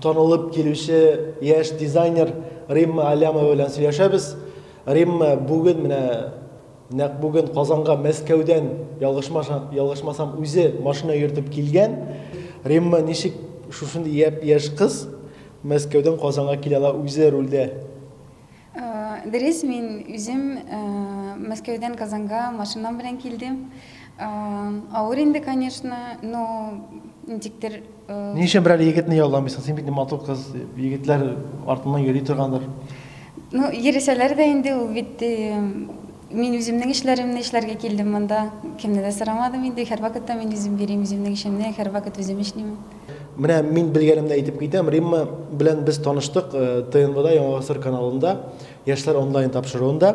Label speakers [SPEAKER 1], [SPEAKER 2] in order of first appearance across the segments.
[SPEAKER 1] танылып килүче яшь дизайнер Римма Алямова белән сөйләшәбез. Римма бүген менә нәкъ бүген Казанга Мәскәүдән ялгышмасам үзе машина йөртеп килгән. Римма ничек шушындый яшь кыз Мәскәүдән Казанга килә ала үзе рульдә?
[SPEAKER 2] Дөрес, мин үзем Мәскәүдән Казанга машинам белән килдем. Авыр инде, конечно, но ничектер...
[SPEAKER 1] Ни өчен берәр егетне ялламыйсың? Син бит матур кыз, егетләр артыннан йөри торгандыр.
[SPEAKER 2] Ну, йөрсәләр дә инде ул бит мин үземнең эшләремне эшләргә килдем монда. Кемне дә сорамадым инде. Һәр вакытта мин үзем бирим үземнең эшемне, һәр вакыт үзем эшлим.
[SPEAKER 1] Менә мин белгәнемне әйтеп китәм. Римма белән без таныштык ТНВда, Яңа Гасыр каналында, яшьләр онлайн тапшыруында.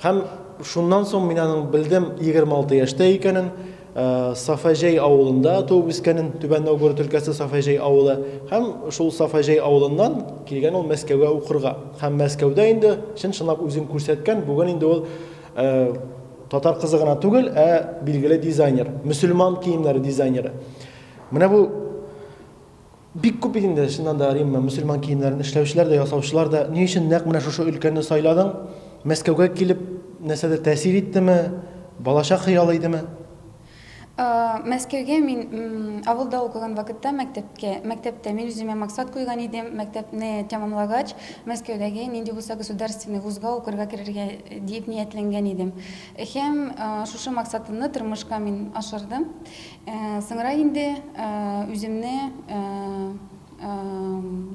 [SPEAKER 1] Һәм шуннан соң мин аның белдем 26 яшьтә икәнен, Сафаҗәй авылында туып үскәнен, Түбән Новгород өлкәсе Сафаҗәй авылы. Һәм шул Сафаҗәй авылыннан килгән ул Мәскәүгә укырга. Һәм Мәскәүдә инде чын-чынлап үзен күрсәткән, бүген инде ул татар кызы гына түгел, билгеле дизайнер, мөселман киемнәре дизайнеры. Менә бу бик күп инде шуннан да Римма мөселман киемнәрен эшләүчеләр дә, ясаучылар да. Ни өчен нәкъ менә шушы өлкәне сайладың? Мәскәүгә килеп нәрсәдә тәэсир иттеме? Балачак хыял идеме?
[SPEAKER 2] Мәскәүгә мин авылда укыган вакытта мәктәптә мин үземә максат куйган идем. Мәктәпне тәмамлагач, Мәскәүдәге нинди булса государственный вузга укырга керергә дип ниятләнгән идем. Һәм шушы максатымны тормышка мин ашырдым. Соңра инде үземне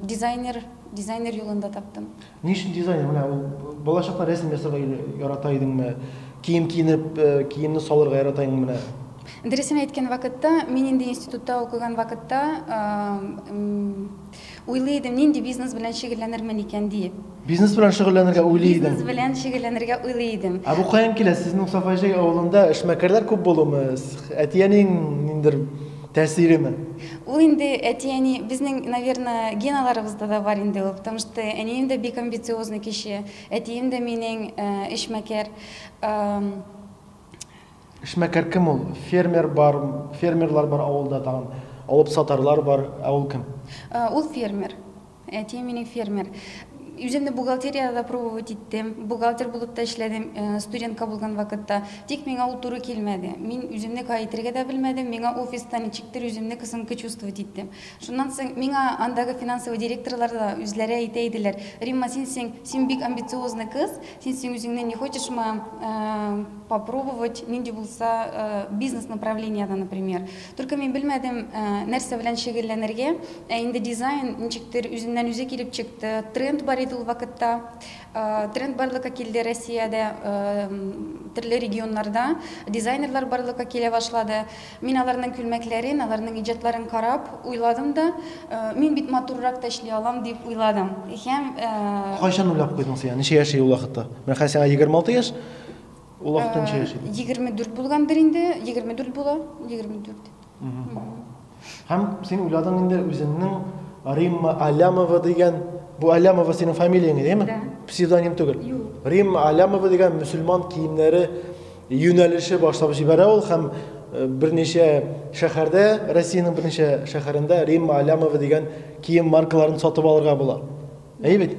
[SPEAKER 2] дизайнер юлында таптым.
[SPEAKER 1] Ни өчен дизайнер? Менә балачакта рәсем ясарга ярата идеңме? Кием киенеп, киемне салырга ярата идеңме менә?
[SPEAKER 2] Дөресен әйткән вакытта, мин инде институтта укыган вакытта уйлыйдым, нинди бизнес белән шөгыльләнермен икән дип.
[SPEAKER 1] Бизнес белән шөгыльләнергә уйлыйдым.
[SPEAKER 2] Бизнес белән шөгыльләнергә уйлыйдым.
[SPEAKER 1] Бу каян килә? Сезнең Сафаҗәй авылында эшмәкәрләр күп булымы? Әтиянең ниндер тәэсиреме?
[SPEAKER 2] Ул инде әтияни безнең, наверное, геналарыбызда да бар инде ул, потому что әнием дә бик амбициозный кеше, әтием дә минең эшмәкәр.
[SPEAKER 1] Эшмәкәр кем ул? Фермерлар бар авылда тагын. Алып сатарлар бар, ул кем?
[SPEAKER 2] Ул фермер. Әтием минең фермер. Үземне бухгалтерияда пробовать иттем. Бухгалтер булып та эшләдем, студентка булган вакытта. Тик миңа ул туры килмәде. Мин үземне кайтырга да белмәдем. Миңа офиста ничектер үземне кысынкы чувствовать иттем. Шуннан соң миңа андагы финансовый директорлар да үзләре әйтә иделәр: "Римма, син бик амбициозный кыз. Син үзеңне не хочешмы попробовать нинди булса бизнес направлениеда, например." Только мин белмәдем нәрсә белән шөгыльләнергә. Инде дизайн ничектер үзеннән үзе килеп чыкты. Тренд бар ул вакытта. Тренд барлыкка килде Россиядә, төрле регионнарда дизайнерлар барлыкка килә башлады. Мин аларның күлмәкләрен, аларның иҗатларын карап уйладым да, мин бит матуррак та эшли алам дип уйладым. Һәм
[SPEAKER 1] кайчан уйлап куйдың син? Ничә яшь ул вакытта? Мен хәсән 26 яшь. Ул вакытта ничә яшь иде?
[SPEAKER 2] 24 булгандыр инде, 24 була, 24.
[SPEAKER 1] Һәм син уйладың инде үзеңнең Римма Алямова дигән. Бу Алямова синең фамилияң идеме? Псевдоним түгел. Римма Алямова дигән мөселман киемнәре юнәлеше башлап җибәрә ул һәм берничә шәһәрдә, Россиянең берничә шәһәрендә Римма Алямова дигән кием маркаларын сатып алырга була. Әйбәт.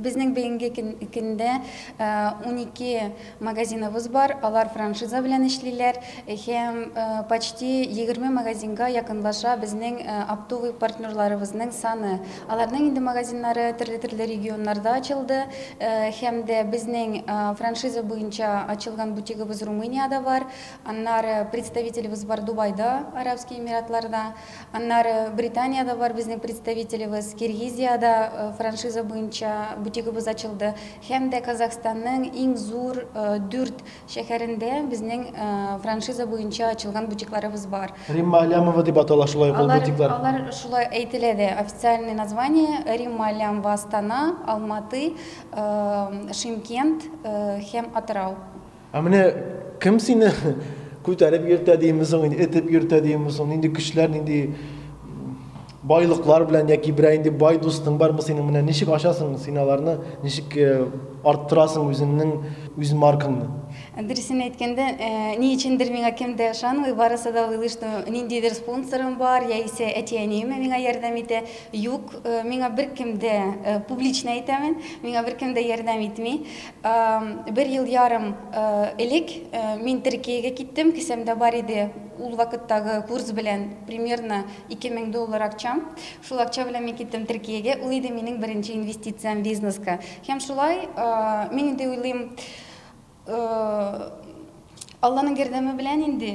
[SPEAKER 2] Безнең бүгенге көндә 12 магазиныбыз бар, алар франшиза белән эшлиләр. Һәм почти 20 магазинга якынлаша безнең оптовый партнерларыбызның саны. Аларның инде магазиннары төрле регионнарда ачылды. Һәм дә безнең франшиза буенча ачылган бутигыбыз Румынияда бар. Аннары представителебез бар Дубайда, Арабские Эмиратларда. Аннары Британияда бар безнең представителебез, Киргизиядә франшиза буенча бутигыбыз ачылды. Һәм дә Казахстанның иң зур 4 шәһәрендә безнең франшиза буенча ачылган бутикларыбыз бар.
[SPEAKER 1] Римма Алямова дип атала шулай бу бутиклар.
[SPEAKER 2] Алар шулай әйтелә дә. Официальный название Римма Алямова Астана, Алматы, Шымкент һәм Атырау.
[SPEAKER 1] Менә кем сине күтәреп йөртә димсең, этеп йөртә димсең, инде көчләр, инде байлыклар белән яки бер инде бай дустың бармы синең? Менә ничек ачасың син аларны, ничек арттырасың үзеңнең үз маркаңны?
[SPEAKER 2] Дөресен әйткәндә, ни өчендер миңа кемдә ышанмый, барысы да уйлый, что ниндидер спонсорым бар, яисә әти-әнием миңа ярдәм итә. Юк, миңа беркем дә публично әйтәмен, миңа беркем дә ярдәм итми. 1 ел ярым элек мин Төркиягә киттем, кесәмдә бар иде ул вакыттагы курс белән примерно $2000 акчам. Шул акча белән мин киттем Төркиягә. Ул иде минең беренче инвестициям бизнеска. Һәм шулай мин инде уйлыйм, Алланың ярдәме белән инде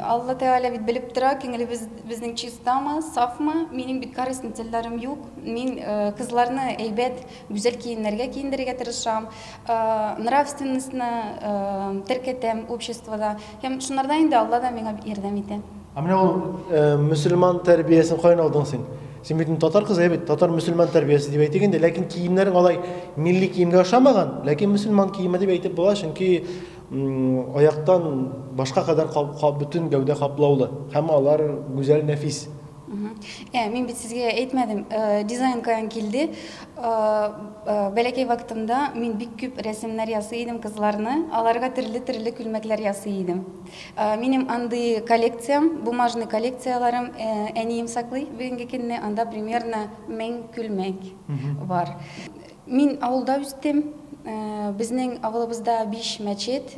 [SPEAKER 2] Алла Тәгалә бит белеп тора, күңелебез безнең чистамы, сафмы. Минем бит корыстный цельләрем юк. Мин кызларны әйбәт, гүзәл киемнәргә киендерергә тырышам. Нравственностьны теркәтәм обществода. Һәм шуннарда инде Алла да миңа ярдәм итә.
[SPEAKER 1] Менә ул мөселман тәрбиясен кайдан алдың син? Син бит татар кызы бит, татар мөселман тәрбиясе дип әйтгәндә, ләкин киемнәрен алай милли киемгә ошамаган, ләкин мөселман киеме дип әйтеп була, чөнки аяктан башка кадәр бөтен гәүдә каплаулы һәм алар гүзәл, нәфис.
[SPEAKER 2] Мин бит сезгә әйтмәдем, дизайн каян килде. Бәләкәй вакытымда мин бик күп рәсемнәр ясый идем кызларны, аларга төрле күлмәкләр ясый идем. Минем андый коллекциям, бумажный коллекцияларым әнием саклый бүгенге көнне, анда примерно 1000 күлмәк бар. Мин авылда үстем. Безнең авылыбызда 5 мәчет,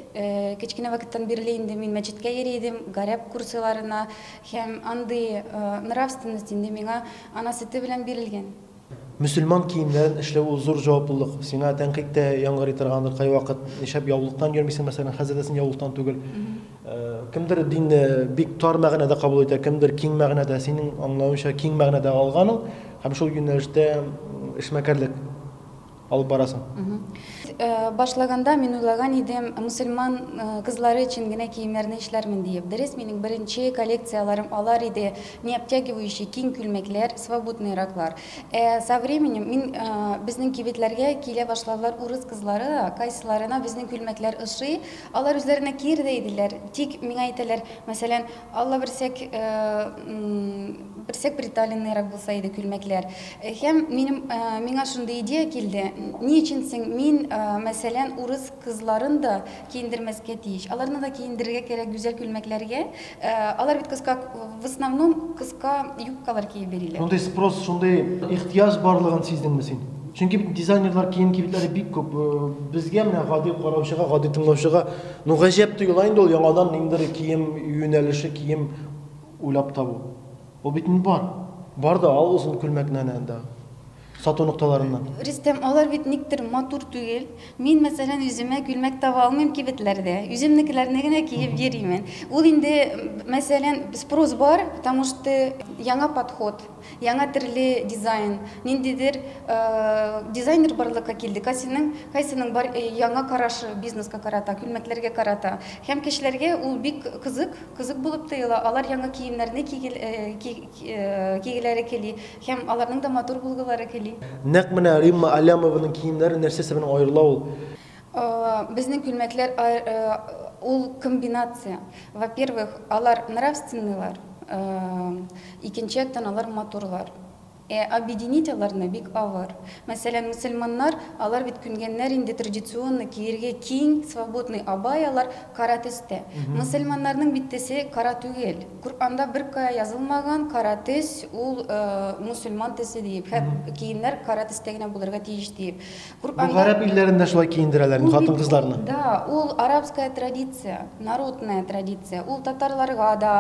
[SPEAKER 2] кечкенә вакыттан бирле инде мин мәчеткә йөридем, гарәп курсларына, һәм андый нравственность инде миңа ана сөте белән бирелгән.
[SPEAKER 1] Мөселман киемнәрен эшләү ул зур җаваплылык. Сиңа тәнкыйть яңгырый торгандыр кай вакыт, нишәп яулыктан йөрмисең, мәсәлән, хәзердәсен яулыктан түгел. Кемдер динне бик тар мәгънәдә кабул итә, кемдер киң мәгънәдә, синең аңлавыңча киң мәгънәдә алганың, һәм шул юнәлештә эшмәкәрлек алып барасың.
[SPEAKER 2] Башлаганда мин уйлаган идем, мусульман кызлары өчен генә киемнәрне эшләрмен дип. Дөрес, минең беренче коллекцияларым алар иде, не обтягивающие киң күлмәкләр, свободный раклар. Со временем мин безнең кибетләргә килә башладылар урыс кызлары, кайсыларына безнең күлмәкләр ошый, алар үзләренә киер дә иделәр. Тик миңа әйтәләр, мәсәлән, Алла берсәк бриталиннырак булса иде күлмәкләр. Һәм миңа шундый идея килде. Ни өчен син мин мәсәлән урыс кызларын да киендермәскә тиеш. Аларны да киендерергә кирәк гүзәл күлмәкләргә. Алар бит кыска, в основном кыска юбкалар киеп бириләр.
[SPEAKER 1] Шундый спрос, шундый ихтияҗ барлыгын сиздеңме син? Чөнки дизайнерлар кием кибетләре бик күп. Безгә менә гади караучыга, гади тыңлаучыга гаҗәп тоела инде ул яңадан ниндидер кием юнәлеше, кием уйлап табу. Ул бит бар. Бар да ал узын күлмәкнән анда. Сату нукталарыннан.
[SPEAKER 2] Рөстәм, алар бит никтер матур түгел. Мин мәсәлән үземә күлмәк таба алмыйм кибетләрдә. Үземнекеләрне генә киеп йөрим. Ул инде мәсәлән спрос бар, потому что яңа подход, яңа төрле дизайн. Ниндидер дизайнер барлыкка килде. Кайсының бар яңа карашы бизнеска карата, күлмәкләргә карата. Һәм кешеләргә ул бик кызык булып тоела. Алар яңа киемнәрне кигеләре кели. Һәм аларның да матур булгылары кели.
[SPEAKER 1] Нәкъ менә Римма Алямованың киемнәре нәрсәсе белән аерыла ул?
[SPEAKER 2] Безнең күлмәкләр ул комбинация. Во-первых, алар нравственныйлар, икенче яктан алар матурлар. Объединить аларны бик авыр. Мәсәлән, мусульманнар, алар бит күнгәннәр инде традиционный киергә киң, свободный абай, алар кара төстә. Мусульманнарның биттесе кара түгел. Коръанда беркая язылмаган кара төс ул мусульман төсе дип. Һәм киемнәр кара төстә генә булырга тиеш дип.
[SPEAKER 1] Гарәп илләрендә шулай киендерәләр хатын-кызларны.
[SPEAKER 2] Да, ул арабская традиция, народная традиция. Ул татарларга да,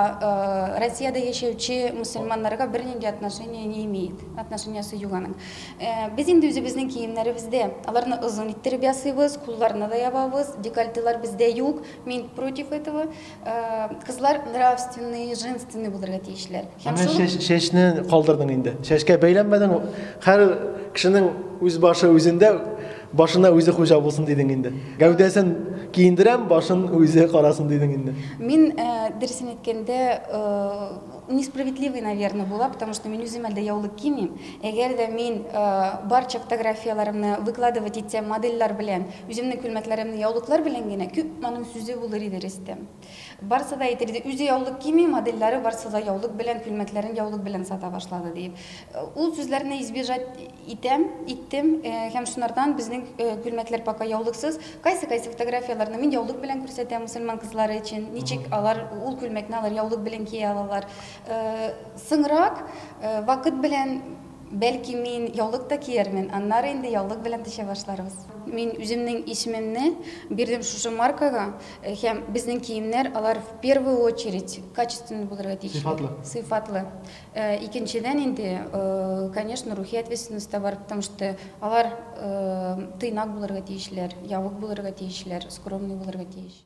[SPEAKER 2] Россиядә яшәүче мусульманнарга бернинди отношение не имеет. Отношениясы юганың. Без инде үзебезнең киемнәребездә, аларны озын иттереп ясыйбыз, кулларны да ябабыз, декольтелар бездә юк. Мин против этого. Кызлар нравственный, женственный булырга тиешләр.
[SPEAKER 1] Шәчне калдырдың инде. Шәчкә бәйләнмәдең. Һәр кешенең үз башы үзендә, башына үзе хуҗа булсын дидең инде. Гәүдәсен киендерәм, башын үзе карасын дидең инде.
[SPEAKER 2] Мин дөресен әйткәндә несправедливый, наверное, була, потому что мен үзем әлдә яулык кимим. Әгәр дә мин барча фотографияларымны выкладывать итсәм модельләр белән, үземнең күлмәкләремне яулыклар белән генә, күп моның сүзе булыр иде рәстем. Барса да әйтер иде, үзе яулык кими, модельләре барса да яулык белән, күлмәкләрен яулык белән сата башлады дип. Ул сүзләрне избежать иттем, һәм шунардан безнең күлмәкләр пока яулыксыз. Кайсы фотографияларны мин яулык белән күрсәтәм мөселман кызлары өчен. Ничек алар ул күлмәкне алар яулык белән кия алалар. Соңрак вакыт белән бәлки мин яулык та киермен, аннары инде яулык белән төшә башларбыз. Мин үземнең исемемне бирдем шушы маркага, һәм безнең киемнәр алар в первую очередь качественный булырга тиеш. Сыйфатлы. Икенчедән инде, конечно, рухи ответственность та бар, потому что алар тыйнак булырга тиешләр, ябык булырга тиешләр, скромный булырга тиеш.